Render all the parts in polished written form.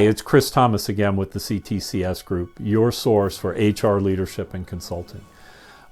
Hey, it's Chris Thomas again with the CTCS Group, your source for HR leadership and consulting.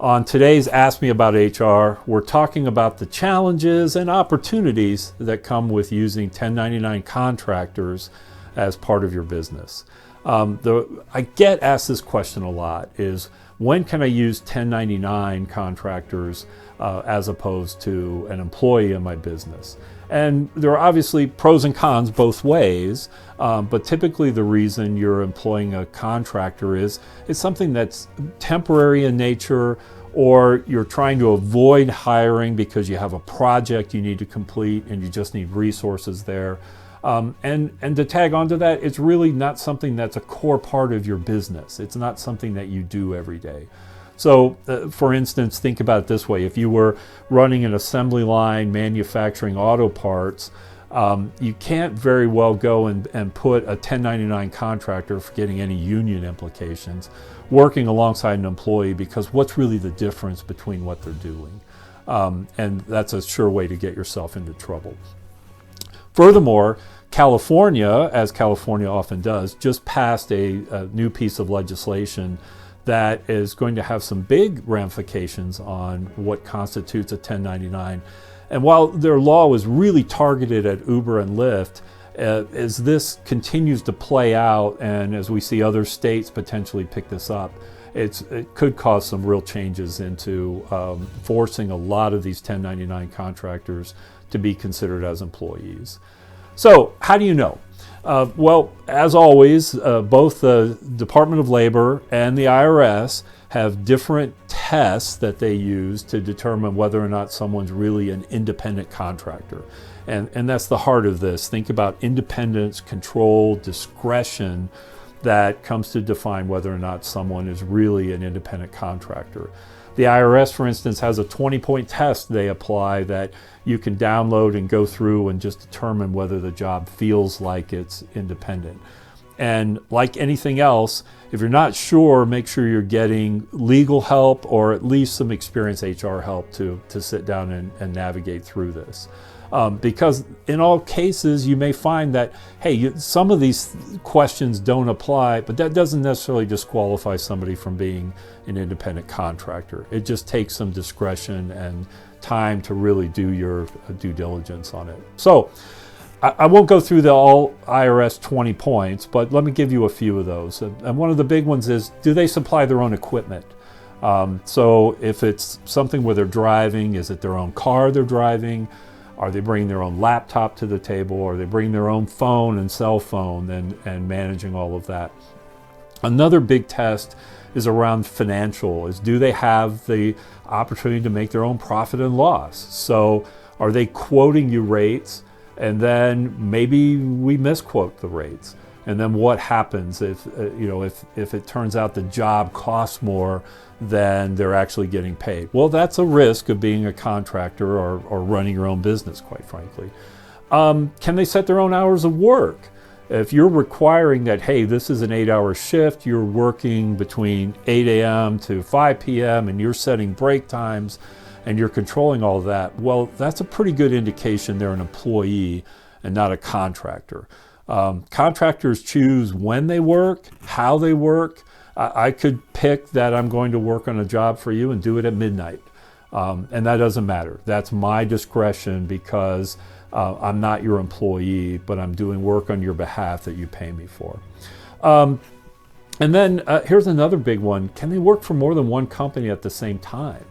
On today's Ask Me About HR, we're talking about the challenges and opportunities that come with using 1099 contractors as part of your business. I get asked this question a lot, is when can I use 1099 contractors as opposed to an employee in my business? And there are obviously pros and cons both ways, but typically the reason you're employing a contractor is something that's temporary in nature, or you're trying to avoid hiring because you have a project you need to complete and you just need resources there. And to tag onto that, it's really not something that's a core part of your business. It's not something that you do every day. So, for instance, think about it this way. If you were running an assembly line manufacturing auto parts, you can't very well go and put a 1099 contractor, forgetting any union implications, working alongside an employee, because what's really the difference between what they're doing? And that's a sure way to get yourself into trouble. Furthermore, California, as California often does, just passed a new piece of legislation that is going to have some big ramifications on what constitutes a 1099. And while their law was really targeted at Uber and Lyft, as this continues to play out and as we see other states potentially pick this up, it could cause some real changes into forcing a lot of these 1099 contractors to be considered as employees. So how do you know? Well, as always, both the Department of Labor and the IRS have different tests that they use to determine whether or not someone's really an independent contractor. And that's the heart of this. Think about independence, control, discretion that comes to define whether or not someone is really an independent contractor. The IRS, for instance, has a 20-point test they apply that you can download and go through and just determine whether the job feels like it's independent. And like anything else, if you're not sure, make sure you're getting legal help or at least some experienced HR help to sit down and navigate through this. Because in all cases, you may find that, hey, some of these questions don't apply, but that doesn't necessarily disqualify somebody from being an independent contractor. It just takes some discretion and time to really do your due diligence on it. So I won't go through the all IRS 20 points, but let me give you a few of those. And one of the big ones is, do they supply their own equipment? So if it's something where they're driving, is it their own car they're driving? Are they bringing their own laptop to the table? Are they bringing their own phone and cell phone and managing all of that? Another big test is around financial, is do they have the opportunity to make their own profit and loss? So are they quoting you rates and then maybe we misquote the rates? And then what happens if it turns out the job costs more than they're actually getting paid? Well, that's a risk of being a contractor or running your own business, quite frankly. Can they set their own hours of work? If you're requiring that, hey, this is an 8-hour shift, you're working between 8 a.m. to 5 p.m. and you're setting break times and you're controlling all of that, well, that's a pretty good indication they're an employee and not a contractor. Contractors choose when they work, how they work. I could pick that I'm going to work on a job for you and do it at midnight. And that doesn't matter. That's my discretion because I'm not your employee, but I'm doing work on your behalf that you pay me for. And then here's another big one. Can they work for more than one company at the same time?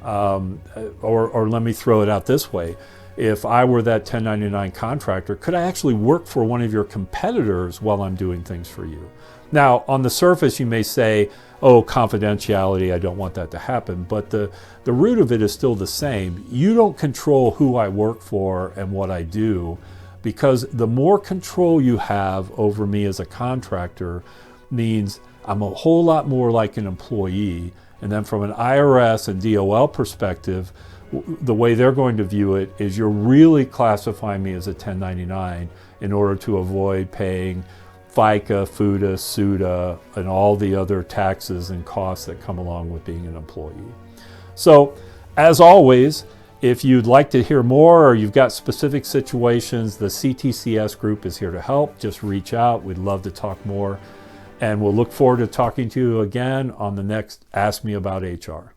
Or let me throw it out this way. If I were that 1099 contractor, could I actually work for one of your competitors while I'm doing things for you? Now, on the surface, you may say, oh, confidentiality, I don't want that to happen. But the root of it is still the same. You don't control who I work for and what I do, because the more control you have over me as a contractor means I'm a whole lot more like an employee. And then from an IRS and DOL perspective, the way they're going to view it is you're really classifying me as a 1099 in order to avoid paying FICA, FUTA, SUTA, and all the other taxes and costs that come along with being an employee. So, as always, If you'd like to hear more or you've got specific situations, the CTCS group is here to help. Just reach out. We'd love to talk more. And we'll look forward to talking to you again on the next Ask Me About HR.